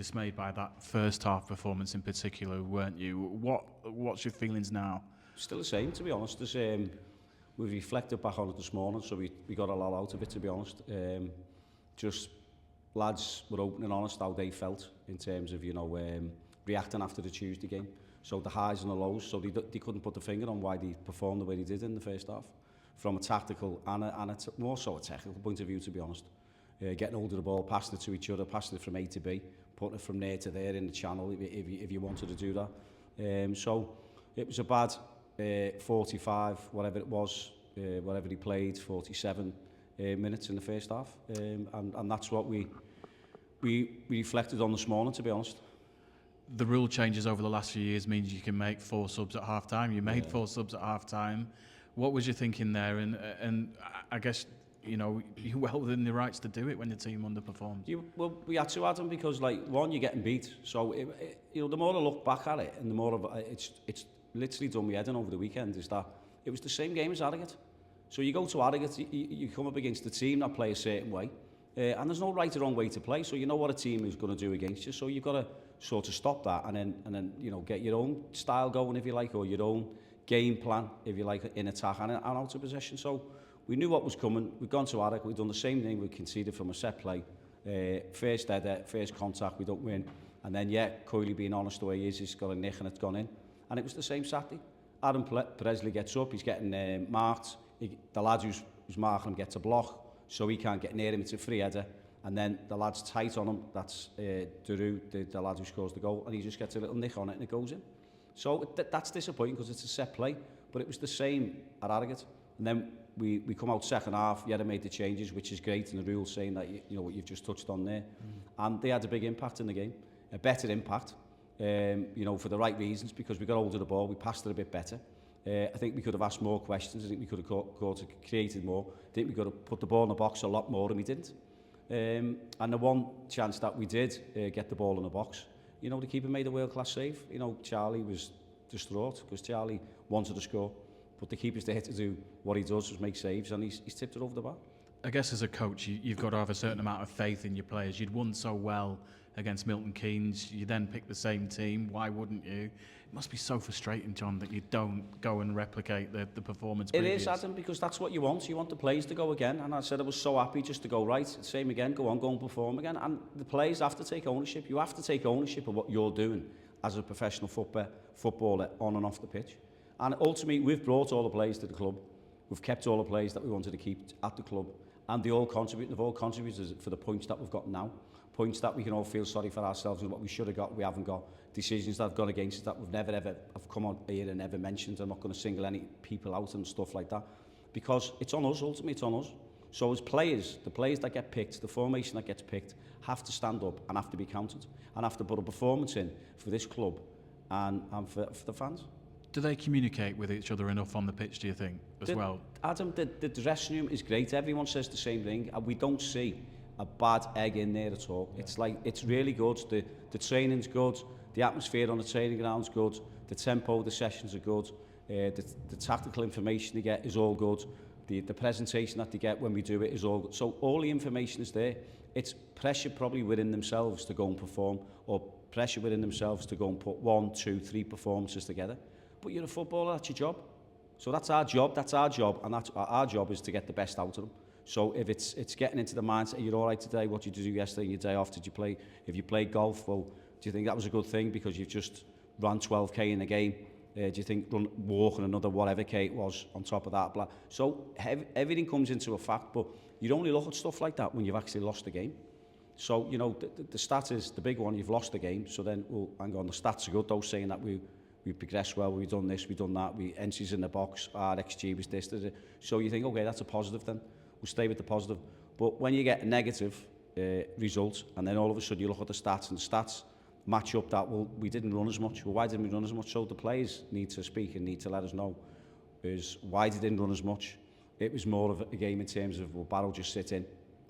dismayed by that first half performance in particular, weren't you? What's your feelings now? Still the same, to be honest. We reflected back on it this morning, so we got a lot out of it, to be honest. Just lads were open and honest how they felt in terms of, reacting after the Tuesday game. So the highs and the lows, so they couldn't put the finger on why they performed the way they did in the first half. From a tactical and more so a technical point of view, to be honest. Getting hold of the ball, passing it to each other, passing it from A to B, putting it from there to there in the channel if you wanted to do that. So it was a bad 45, whatever it was, whatever he played, 47 minutes in the first half. And that's what we reflected on this morning, to be honest. The rule changes over the last few years means you can make 4 subs at half time. You made 4 subs at half time. What was your thinking there? And I guess, you're well within the rights to do it when the team underperforms. Well, we had to, Adam, because one, you're getting beat. So the more I look back at it, and the more of it's literally done my head in over the weekend, is that it was the same game as Harrogate. So you go to Harrogate, you come up against a team that play a certain way, and there's no right or wrong way to play. So you know what a team is going to do against you. So you've got to sort of stop that, and then get your own style going, if you like, or your own game plan, if you like, in attack and out of possession. So we knew what was coming. We'd gone to Harrogate, we'd done the same thing. We conceded from a set play, first header, first contact, we don't win, and then Coyley, being honest the way he is, he's got a nick and it's gone in. And it was the same Saturday. Adam Presley gets up, he's getting marked. The lad who's marking him gets a block, so he can't get near him. It's a free header. And then the lad's tight on him, that's Daru, the lad who scores the goal, and he just gets a little nick on it and it goes in. So that's disappointing because it's a set play, but it was the same at Harrogate. And then we come out second half, Yedda made the changes, which is great, and the rules saying that, what you've just touched on there. And they had a big impact in the game, a better impact, for the right reasons, because we got hold of the ball, we passed it a bit better. I think we could have asked more questions. I think we could have created more. I think we could have put the ball in the box a lot more, and we didn't. And the one chance that we did get the ball in the box, the keeper made a world-class save. Charlie was distraught because Charlie wanted to score, but the keeper's there to do what he does, is make saves, and he's tipped it over the bar. I guess as a coach, you've got to have a certain amount of faith in your players. You'd won so well against Milton Keynes. You then pick the same team. Why wouldn't you? It must be so frustrating, John, that you don't go and replicate the performance previous. It is, Adam, because that's what you want. You want the players to go again. And I said I was so happy just to go, right, same again, go and perform again. And the players have to take ownership. You have to take ownership of what you're doing as a professional footballer on and off the pitch. And ultimately, we've brought all the players to the club. We've kept all the players that we wanted to keep at the club. And they all contribute. They've all contributed for the points that we've got now. Points that we can all feel sorry for ourselves and what we should have got, we haven't got. Decisions that have gone against us that we've never ever have come on here and never mentioned. I'm not going to single any people out and stuff like that, because it's on us. Ultimately, it's on us. So as players, the players that get picked, the formation that gets picked, have to stand up and have to be counted and have to put a performance in for this club and for the fans. Do they communicate with each other enough on the pitch, do you think, well? Adam, the dressing room is great. Everyone says the same thing, and we don't see a bad egg in there at all. Yeah. It's really good. The training's good. The atmosphere on the training ground's good. The tempo, the sessions are good. The tactical information they get is all good. The presentation that they get when we do it is all good. So all the information is there. It's pressure probably within themselves to go and perform, or pressure within themselves to go and put 1, 2, 3 performances together. But you're a footballer, that's your job. So that's our job, and our job is to get the best out of them. So if it's getting into the mindset, you're all right today, what did you do yesterday, your day off, did you play, if you played golf, well, do you think that was a good thing because you've just run 12k in a game? Do you think walking another whatever k it was on top of that? Blah. So everything comes into a fact, but you only look at stuff like that when you've actually lost the game. So, the stat is the big one, you've lost the game, so then, well, hang on, the stats are good, though, saying that we progressed well, we've done this, we've done that, we entries in the box, our XG was this. So you think, okay, that's a positive then. We'll stay with the positive. But when you get a negative result, and then all of a sudden you look at the stats, and the stats match up that, well, we didn't run as much. Well, why didn't we run as much? So the players need to speak and need to let us know is why they didn't run as much. It was more of a game in terms of, well, Barrow just sit in,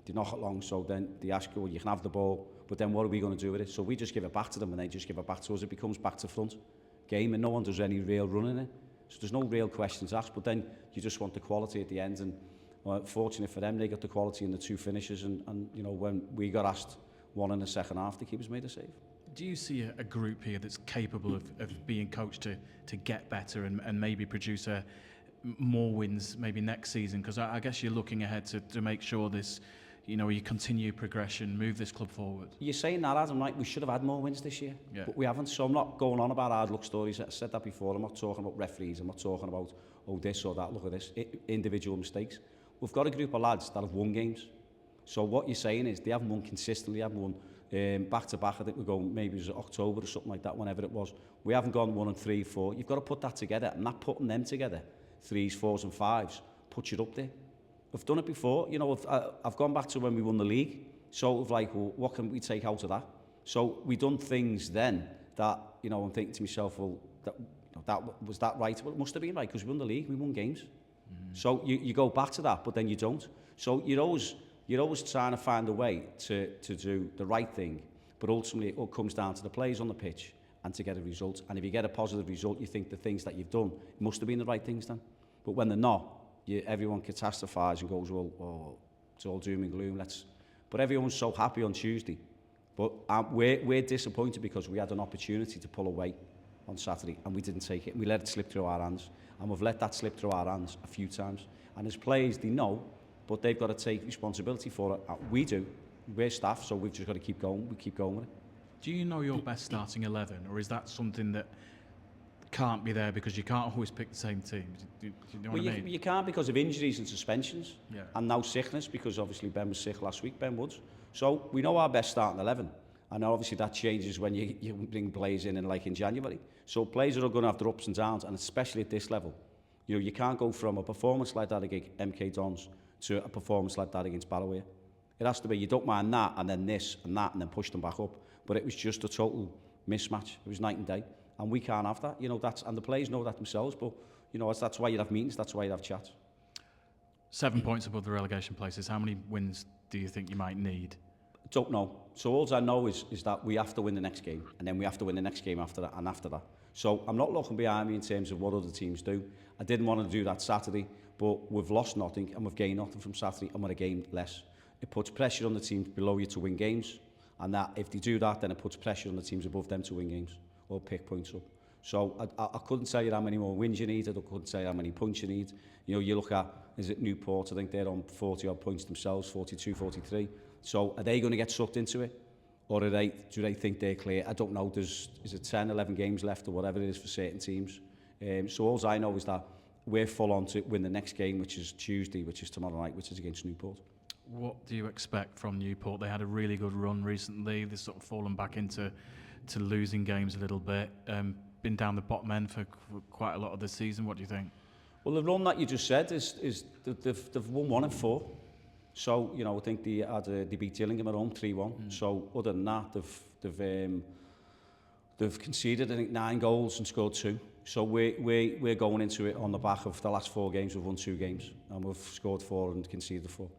they knock it long, so then they ask you, well, you can have the ball, but then what are we going to do with it? So we just give it back to them, and they just give it back to us. It becomes back to front game, and no one does any real running it. So there's no real questions asked, but then you just want the quality at the end, and fortunate for them, they got the quality in the 2 finishes, and when we got asked one in the second half, the keeper's made a save. Do you see a group here that's capable of being coached to get better and maybe produce more wins maybe next season? Because I guess you're looking ahead to make sure this, you continue progression, move this club forward. You're saying that, Adam, right? We should have had more wins this year, but we haven't. So I'm not going on about hard luck stories. I said that before. I'm not talking about referees. I'm not talking about, this or that, look at this. Individual mistakes. We've got a group of lads that have won games. So what you're saying is they haven't won consistently, haven't won back to back. I think we're going, maybe it was October or something like that, whenever it was. We haven't gone 1 and 3, 4. You've got to put that together, and that putting them together, 3s, 4s and 5s, puts you up there. We've done it before. I've gone back to when we won the league. So of like, well, what can we take out of that? So we done things then that, I'm thinking to myself, well, was that right? Well, it must have been right, because we won the league, we won games. Mm-hmm. So you go back to that, but then you don't. So you're always trying to find a way to do the right thing, but ultimately it all comes down to the players on the pitch and to get a result. And if you get a positive result, you think the things that you've done must have been the right things then. But when they're not, everyone catastrophises and goes, well, it's all doom and gloom. But everyone's so happy on Tuesday. But we're disappointed because we had an opportunity to pull away on Saturday and we didn't take it. And we let it slip through our hands. And we've let that slip through our hands a few times. And as players, they know, but they've got to take responsibility for it. We do. We're staff, so we've just got to keep going. We keep going with it. Do you know your best starting 11, or is that something that can't be there because you can't always pick the same team? Do you know what I mean? You can't because of injuries and suspensions, yeah. And now sickness, because obviously Ben was sick last week, Ben Woods. So we know our best starting 11. And obviously that changes when you bring players in like in January. So players are going to have their ups and downs, and especially at this level. You can't go from a performance like that against MK Dons to a performance like that against Barroway. It has to be, you don't mind that, and then this and that, and then push them back up. But it was just a total mismatch. It was night and day. And we can't have that. And the players know that themselves, but, that's why you have meetings, that's why you have chats. 7 points above the relegation places. How many wins do you think you might need? Don't know. So all I know is that we have to win the next game, and then we have to win the next game after that, and after that. So I'm not looking behind me in terms of what other teams do. I didn't want to do that Saturday, but we've lost nothing and we've gained nothing from Saturday, and we're a game less. It puts pressure on the teams below you to win games, and that if they do that, then it puts pressure on the teams above them to win games or pick points up. So I couldn't tell you how many more wins you need. I couldn't tell you how many points you need. You look at, is it Newport? I think they're on 40 odd points themselves, 42, 43. So are they going to get sucked into it? Or do they think they're clear? I don't know. Is it 10, 11 games left or whatever it is for certain teams? So all I know is that we're full on to win the next game, which is Tuesday, which is tomorrow night, which is against Newport. What do you expect from Newport? They had a really good run recently. They've sort of fallen back into losing games a little bit. Been down the bottom end for quite a lot of the season. What do you think? Well, the run that you just said is they've won 1 and 4. So I think they beat Gillingham at home 3-1. So other than that, they've conceded I think 9 goals and scored 2. So we're going into it on the back of the last 4 games. We've won 2 games and we've scored 4 and conceded 4.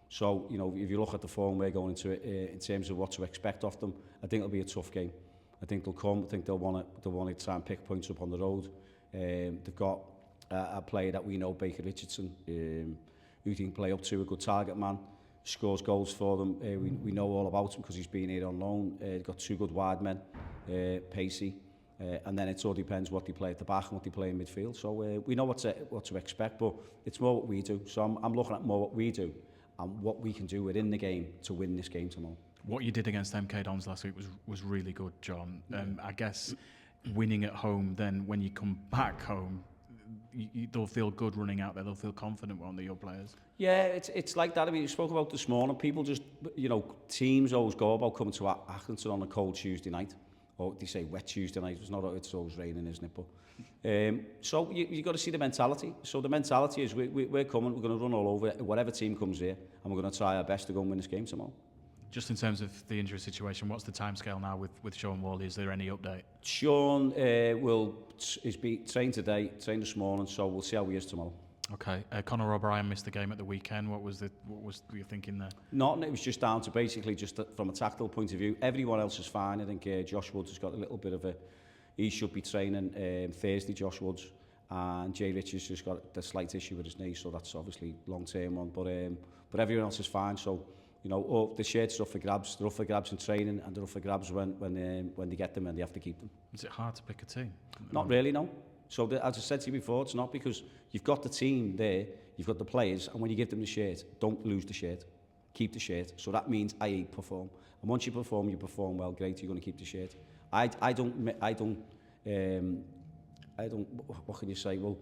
So if you look at the form we're going into it in terms of what to expect of them, I think it'll be a tough game. I think they'll come. I think they'll want to try and pick points up on the road. They've got a player that we know, Baker Richardson, who can play up to, a good target man, scores goals for them. We know all about him because he's been here on loan. They've got 2 good wide men, pacey, and then it all depends what they play at the back and what they play in midfield. So we know what to expect, but it's more what we do. So I'm looking at more what we do and what we can do within the game to win this game tomorrow. What you did against MK Dons last week was really good, John. I guess winning at home, then when you come back home, they'll feel good running out there. They'll feel confident, won't they, your players? Yeah, it's like that. I mean, you spoke about this morning. People just, teams always go about coming to Accrington on a cold Tuesday night. Or they say wet Tuesday night. It's always raining, isn't it? But so you got to see the mentality. So the mentality is we're coming. We're going to run all over whatever team comes here, and we're going to try our best to go and win this game tomorrow. Just in terms of the injury situation, what's the timescale now with Sean Wally? Is there any update? Sean is trained today, trained this morning, so we'll see how he is tomorrow. Okay. Conor O'Brien missed the game at the weekend. What was you thinking there? Nothing. It was just down to basically just from a tactical point of view. Everyone else is fine. I think Josh Woods has got a little bit of he should be training Thursday, Josh Woods, and Jay Richards just got a slight issue with his knee, so that's obviously long term one. But everyone else is fine. So You know, or the shirts are up for grabs. They're up for grabs in training, and they're up for grabs when they get them and they have to keep them. Is it hard to pick a team? Not really, no. So as I said to you before, it's not because you've got the team there, you've got the players, and when you give them the shirt, don't lose the shirt. Keep the shirt. So that means I perform. And once you perform well, great, you're going to keep the shirt. I don't, what can you say? Well,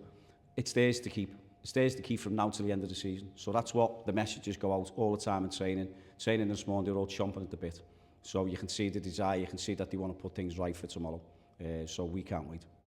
it's theirs to keep. It's theirs to keep from now till the end of the season. So that's what the messages go out all the time in training. Training this morning, they're all chomping at the bit. So you can see the desire, you can see that they want to put things right for tomorrow. So we can't wait.